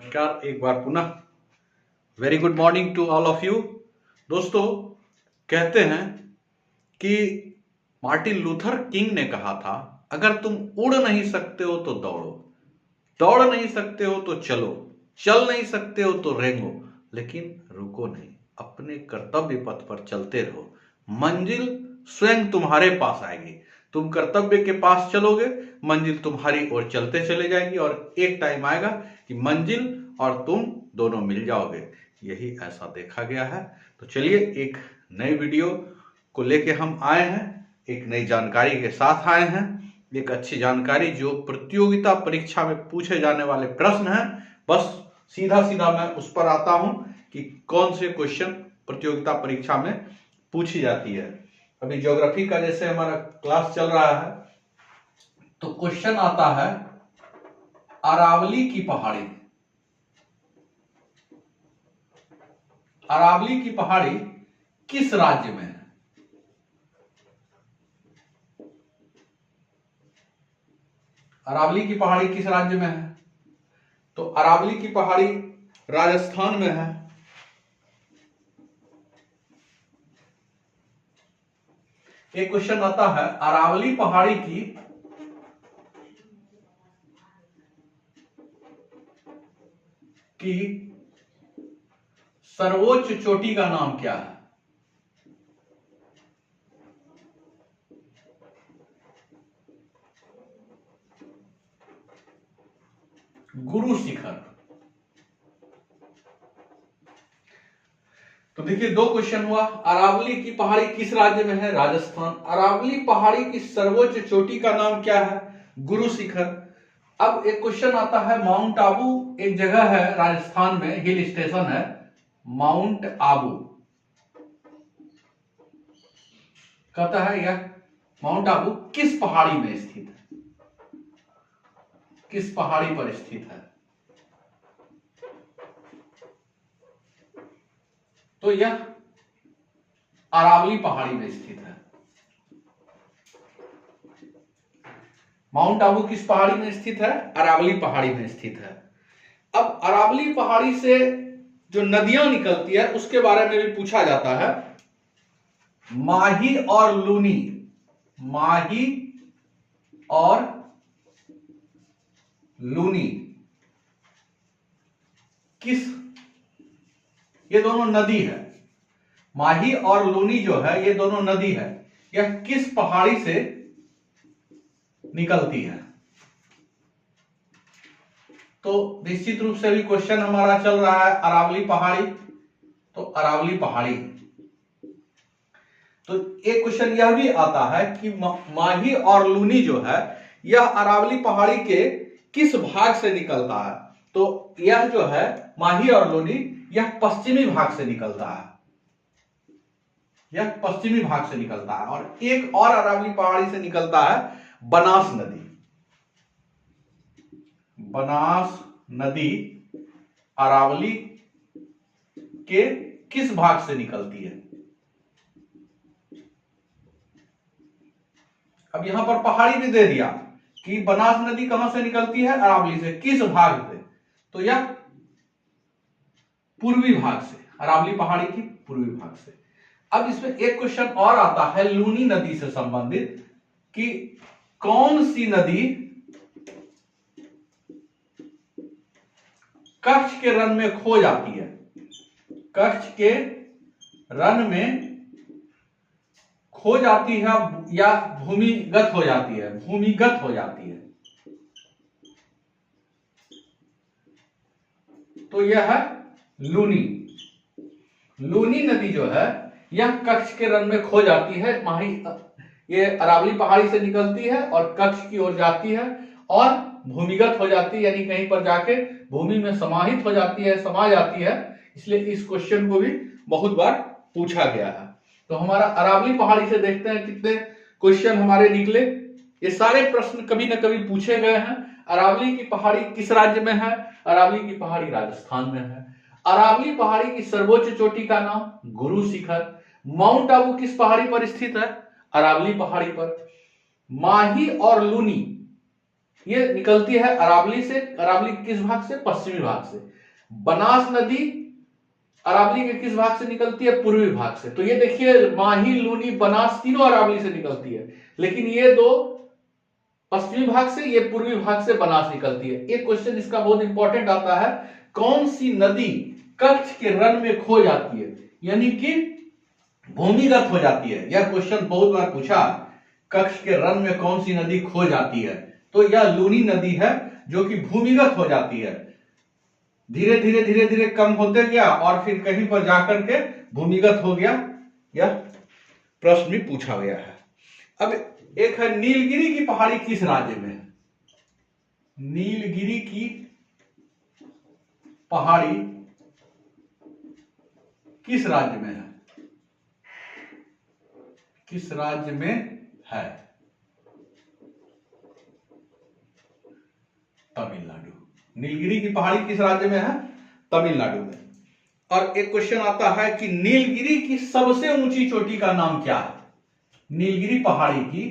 नमस्कार एक बार पुनः। Very good morning to all of you. दोस्तों, कहते हैं कि मार्टिन लूथर किंग ने कहा था, अगर तुम उड़ नहीं सकते हो तो दौड़ो, दौड़ नहीं सकते हो तो चलो, चल नहीं सकते हो तो रेंगो, लेकिन रुको नहीं, अपने कर्तव्य पथ पर चलते रहो। मंजिल स्वयं तुम्हारे पास आएगी। तुम कर्तव्य के पास चलोगे, मंजिल तुम्हारी ओर चलते चले जाएगी और एक टाइम आएगा कि मंजिल और तुम दोनों मिल जाओगे। यही ऐसा देखा गया है। तो चलिए, एक नई वीडियो को लेके हम आए हैं, एक नई जानकारी के साथ आए हैं। एक अच्छी जानकारी जो प्रतियोगिता परीक्षा में पूछे जाने वाले प्रश्न हैं। बस सीधा सीधा मैं उस पर आता हूं कि कौन से क्वेश्चन प्रतियोगिता परीक्षा में पूछी जाती है। अभी ज्योग्राफी का जैसे हमारा क्लास चल रहा है, तो क्वेश्चन आता है अरावली की पहाड़ी। अरावली की पहाड़ी किस राज्य में है? अरावली की पहाड़ी किस राज्य में है? तो अरावली की पहाड़ी राजस्थान में है। एक क्वेश्चन आता है अरावली पहाड़ी की सर्वोच्च चोटी का नाम क्या है? गुरु शिखर। तो देखिए, दो क्वेश्चन हुआ। अरावली की पहाड़ी किस राज्य में है? राजस्थान। अरावली पहाड़ी की सर्वोच्च चोटी का नाम क्या है? गुरु शिखर। अब एक क्वेश्चन आता है माउंट आबू एक जगह है राजस्थान में, हिल स्टेशन है माउंट आबू। कहता है यह माउंट आबू किस पहाड़ी में स्थित है? किस पहाड़ी पर स्थित है? तो यह अरावली पहाड़ी में स्थित है। माउंट आबू किस पहाड़ी में स्थित है? अरावली पहाड़ी में स्थित है। अब अरावली पहाड़ी से जो नदियां निकलती है उसके बारे में भी पूछा जाता है। माही और लूनी, माही और लूनी किस, ये दोनों नदी है। माही और लूनी जो है ये दोनों नदी है। यह किस पहाड़ी से निकलती है? तो निश्चित रूप से भी क्वेश्चन हमारा चल रहा है अरावली पहाड़ी, तो अरावली पहाड़ी। तो एक क्वेश्चन यह भी आता है कि माही और लूनी जो है यह अरावली पहाड़ी के किस भाग से निकलता है? तो यह जो है माही और लूनी यह पश्चिमी भाग से निकलता है। यह पश्चिमी भाग से निकलता है। और एक और अरावली पहाड़ी से निकलता है बनास नदी। बनास नदी अरावली के किस भाग से निकलती है? अब यहां पर पहाड़ी भी दे दिया कि बनास नदी कहां से निकलती है? अरावली से। किस भाग से? तो यह पूर्वी भाग से, अरावली पहाड़ी की पूर्वी भाग से। अब इसमें एक क्वेश्चन और आता है लूनी नदी से संबंधित कि कौन सी नदी कच्छ के रन में खो जाती है? कच्छ के रन में खो जाती है या भूमिगत हो जाती है? भूमिगत हो जाती है। तो यह है लूनी। लूनी नदी जो है यह कच्छ के रन में खो जाती है। माही, ये अरावली पहाड़ी से निकलती है और कच्छ की ओर जाती है और भूमिगत हो जाती है, यानी कहीं पर जाके भूमि में समाहित हो जाती है, समा जाती है। इसलिए इस क्वेश्चन को भी बहुत बार पूछा गया है। तो हमारा अरावली पहाड़ी से देखते हैं कितने क्वेश्चन हमारे निकले। ये सारे प्रश्न कभी ना कभी पूछे गए हैं। अरावली की पहाड़ी किस राज्य में है? अरावली की पहाड़ी राजस्थान में है। अरावली पहाड़ी की सर्वोच्च चोटी का नाम गुरु शिखर। माउंट आबू किस पहाड़ी पर स्थित है? अरावली पहाड़ी पर। माही और लूनी ये निकलती है अरावली से। अरावली के किस भाग से? पश्चिमी भाग से। बनास नदी अरावली के किस भाग से निकलती है? पूर्वी भाग से। तो ये देखिए माही, लूनी, बनास तीनों अरावली से निकलती है, लेकिन ये दो पश्चिमी भाग से, ये पूर्वी भाग से बनास निकलती है। एक क्वेश्चन इसका बहुत इंपॉर्टेंट आता है, कौन सी नदी कच्छ के रन में खो जाती है, यानी कि भूमिगत हो जाती है। यह क्वेश्चन बहुत बार पूछा, कच्छ के रन में कौन सी नदी खो जाती है? तो यह लूनी नदी है, जो कि भूमिगत हो जाती है। धीरे धीरे धीरे धीरे कम होते गया और फिर कहीं पर जाकर के भूमिगत हो गया। यह प्रश्न भी पूछा गया है। अब एक है नीलगिरी की पहाड़ी किस राज्य में है? नीलगिरी की पहाड़ी किस राज्य में है? किस राज्य में है? तमिलनाडु। नीलगिरी की पहाड़ी किस राज्य में है? तमिलनाडु में। और एक क्वेश्चन आता है कि नीलगिरी की सबसे ऊंची चोटी का नाम क्या है? नीलगिरी पहाड़ी की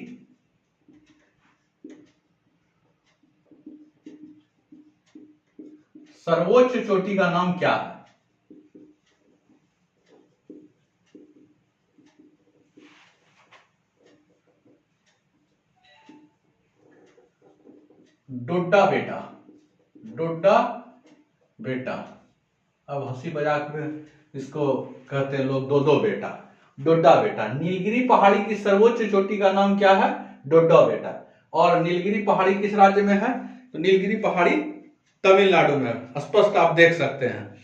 सर्वोच्च चोटी का नाम क्या है? डोडा बेटा। डोडा बेटा। अब हंसी मजाक में इसको कहते हैं लोग दो दो बेटा। डोडा बेटा। नीलगिरी पहाड़ी की सर्वोच्च चोटी का नाम क्या है? डोडा बेटा। और नीलगिरी पहाड़ी किस राज्य में है? तो नीलगिरी पहाड़ी तमिलनाडु में है। स्पष्ट आप देख सकते हैं।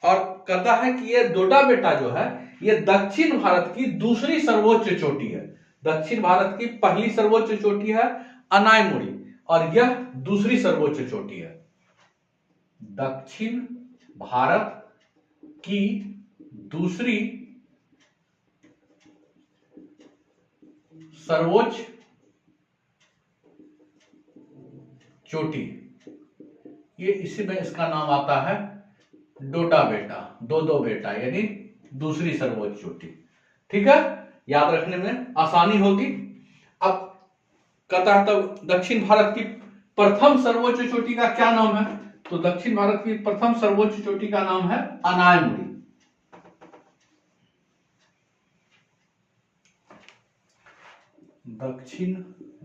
और कहता है कि ये डोडा बेटा जो है, ये दक्षिण भारत की दूसरी सर्वोच्च चोटी है। दक्षिण भारत की पहली सर्वोच्च चोटी है अनायमुड़ी, और यह दूसरी सर्वोच्च चोटी है। दक्षिण भारत की दूसरी सर्वोच्च चोटी, ये इसी में इसका नाम आता है डोडा बेटा, दो दो बेटा, यानी दूसरी सर्वोच्च चोटी। ठीक है, याद रखने में आसानी होगी। अब कहता है तब दक्षिण भारत की प्रथम सर्वोच्च चोटी का क्या नाम है? तो दक्षिण भारत की प्रथम सर्वोच्च चोटी का नाम है अनायमुड़ी। दक्षिण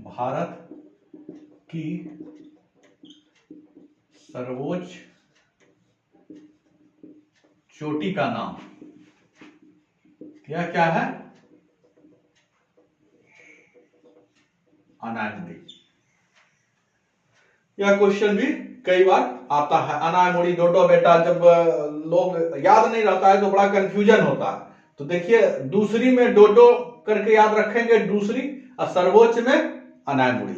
भारत की सर्वोच्च चोटी का नाम क्या है? अनायमुड़ी। यह क्वेश्चन भी कई बार आता है। अनायमुड़ी, डोडा बेटा, जब लोग याद नहीं रहता है तो बड़ा कंफ्यूजन होता है। तो देखिए दूसरी में डोडो करके याद रखेंगे दूसरी, और सर्वोच्च में अनायमुड़ी।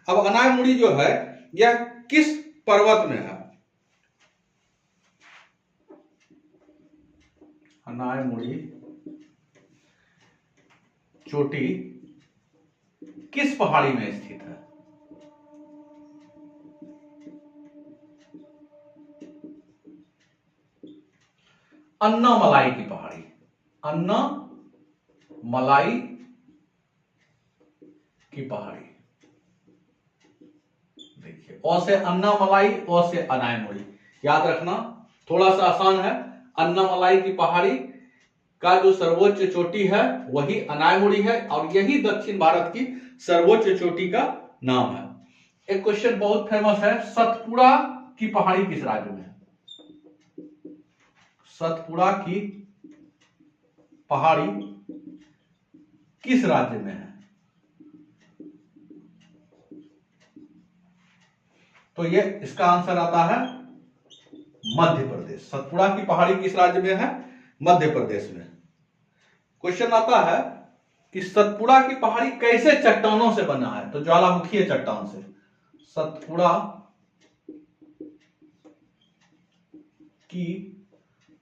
अब अनायमुड़ी जो है यह किस पर्वत में है? अनायमुड़ी चोटी किस पहाड़ी में स्थित है? अन्नामलाई की पहाड़ी। अन्नामलाई की पहाड़ी। देखिए, ओ से अन्नामलाई, ओ से अनायमुड़ी, याद रखना थोड़ा सा आसान है। अन्नामलाई की पहाड़ी का जो सर्वोच्च चोटी है वही अनायमुड़ी है, और यही दक्षिण भारत की सर्वोच्च चोटी का नाम है। एक क्वेश्चन बहुत फेमस है, सतपुड़ा की पहाड़ी किस राज्य में है? सतपुड़ा की पहाड़ी किस राज्य में है? तो ये इसका आंसर आता है मध्य प्रदेश। सतपुड़ा की पहाड़ी किस राज्य में है? मध्य प्रदेश में। क्वेश्चन आता है कि सतपुड़ा की पहाड़ी कैसे चट्टानों से बना है? तो ज्वालामुखीय चट्टान से। सतपुड़ा की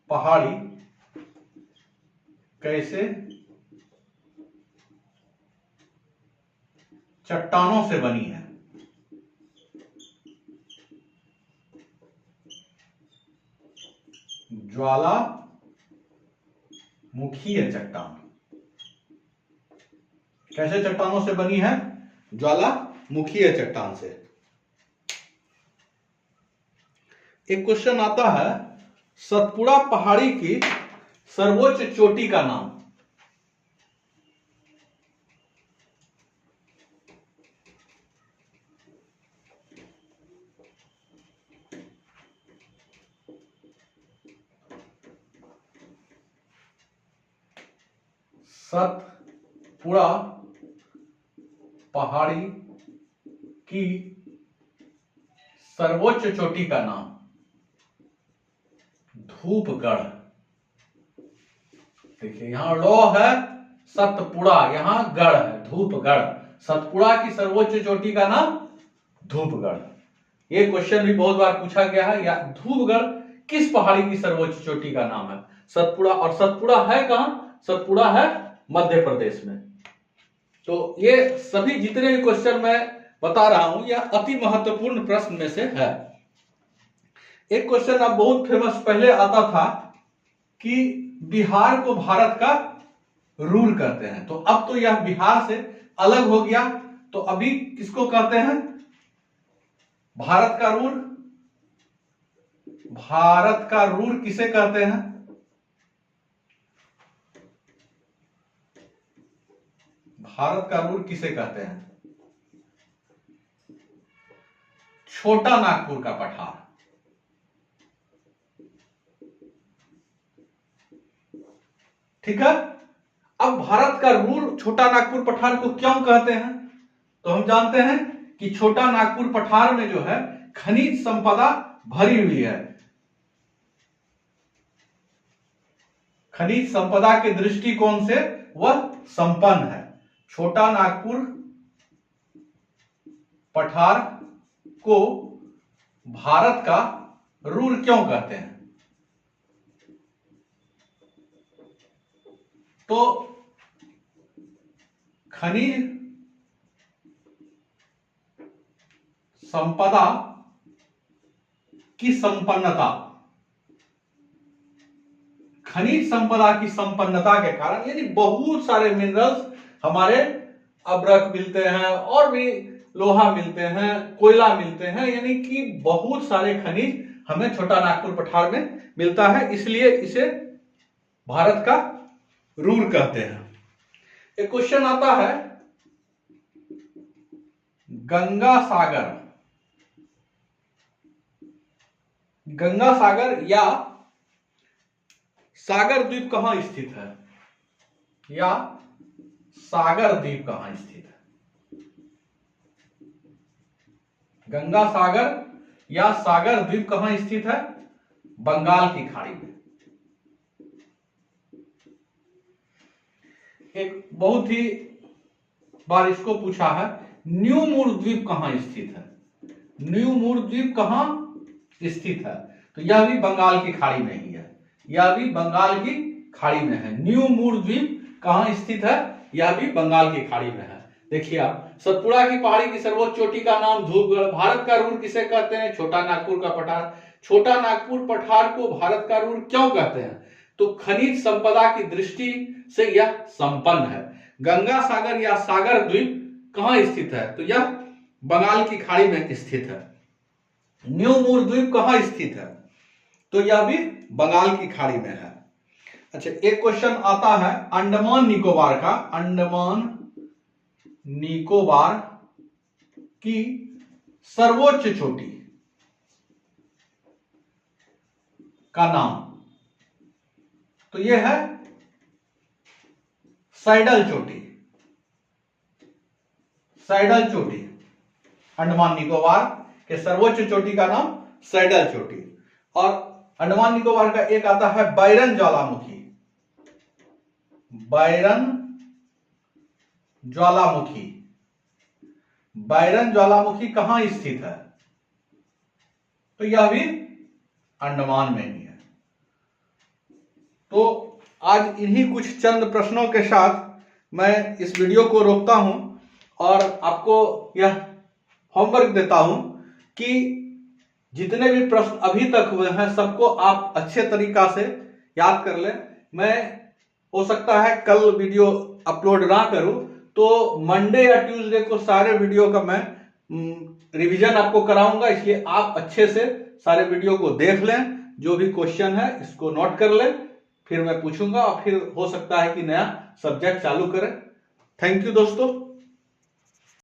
पहाड़ी कैसे चट्टानों से बनी है? ज्वालामुखीय चट्टान। कैसे चट्टानों से बनी है? ज्वालामुखीय चट्टान से। एक क्वेश्चन आता है, सतपुड़ा पहाड़ी की सर्वोच्च चोटी का नाम। सतपुड़ा पहाड़ी की सर्वोच्च चोटी का नाम धूपगढ़। देखिए यहां लौ है सतपुड़ा, यहां गढ़ है धूपगढ़। सतपुड़ा की सर्वोच्च चोटी का नाम धूपगढ़। ये क्वेश्चन भी बहुत बार पूछा गया है। या धूपगढ़ किस पहाड़ी की सर्वोच्च चोटी का नाम है? सतपुड़ा। और सतपुड़ा है कहां? सतपुड़ा है मध्य प्रदेश में। तो ये सभी जितने भी क्वेश्चन मैं बता रहा हूं यह अति महत्वपूर्ण प्रश्न में से है। एक क्वेश्चन अब बहुत फेमस पहले आता था कि बिहार को भारत का रूर कहते हैं, तो अब तो यह बिहार से अलग हो गया। तो अभी किसको कहते हैं? भारत का रूर। भारत का रूर किसे कहते हैं? भारत का रूर किसे कहते हैं? छोटा नागपुर का पठार। ठीक है। अब भारत का रूर छोटा नागपुर पठार को क्यों कहते हैं? तो हम जानते हैं कि छोटा नागपुर पठार में जो है खनिज संपदा भरी हुई है। खनिज संपदा के दृष्टिकोण से वह संपन्न है। छोटा नागपुर पठार को भारत का रूर क्यों कहते हैं? तो खनिज संपदा की संपन्नता, खनिज संपदा की संपन्नता के कारण, यानी बहुत सारे मिनरल्स हमारे अब्रक मिलते हैं और भी लोहा मिलते हैं, कोयला मिलते हैं, यानी कि बहुत सारे खनिज हमें छोटा नागपुर पठार में मिलता है, इसलिए इसे भारत का रूर कहते हैं। एक क्वेश्चन आता है, गंगा सागर, गंगा सागर या सागर द्वीप कहां स्थित है? या सागर द्वीप कहां स्थित है? गंगा सागर या सागर द्वीप कहां स्थित है? बंगाल की खाड़ी में। एक बहुत ही बार इसको पूछा है, न्यू मूर द्वीप कहां स्थित है? न्यू मूर द्वीप कहां स्थित है? तो यह भी बंगाल की खाड़ी में ही है। यह भी बंगाल की खाड़ी में है। न्यू मूर द्वीप कहां स्थित है? यह भी बंगाल की खाड़ी में है। देखिए आप, सतपुड़ा की पहाड़ी की सर्वोच्च चोटी का नाम धूपगढ़। भारत का रूर किसे कहते हैं? छोटा नागपुर का पठार। छोटा नागपुर पठार को भारत का रूर क्यों कहते हैं? तो खनिज संपदा की दृष्टि से यह संपन्न है। गंगा सागर या सागर द्वीप कहां स्थित है? तो यह बंगाल की खाड़ी में स्थित है। न्यू मूर द्वीप कहां स्थित है? तो यह भी बंगाल की खाड़ी में है। अच्छा, एक क्वेश्चन आता है अंडमान निकोबार का। अंडमान निकोबार की सर्वोच्च चोटी का नाम। तो यह है सैडल चोटी। सैडल चोटी, अंडमान निकोबार के सर्वोच्च चोटी का नाम सैडल चोटी। और अंडमान निकोबार का एक आता है बैरन ज्वालामुखी। बैरन ज्वालामुखी। बैरन ज्वालामुखी कहां स्थित है? तो यह भी अंडमान में ही है। तो आज इन्हीं कुछ चंद प्रश्नों के साथ मैं इस वीडियो को रोकता हूं और आपको यह होमवर्क देता हूं कि जितने भी प्रश्न अभी तक हुए हैं सबको आप अच्छे तरीका से याद कर लें। मैं हो सकता है कल वीडियो अपलोड ना करूं, तो मंडे या ट्यूसडे को सारे वीडियो का मैं रिवीजन आपको कराऊंगा, इसलिए आप अच्छे से सारे वीडियो को देख लें, जो भी क्वेश्चन है इसको नोट कर लें, फिर मैं पूछूंगा और फिर हो सकता है कि नया सब्जेक्ट चालू करें। थैंक यू दोस्तों।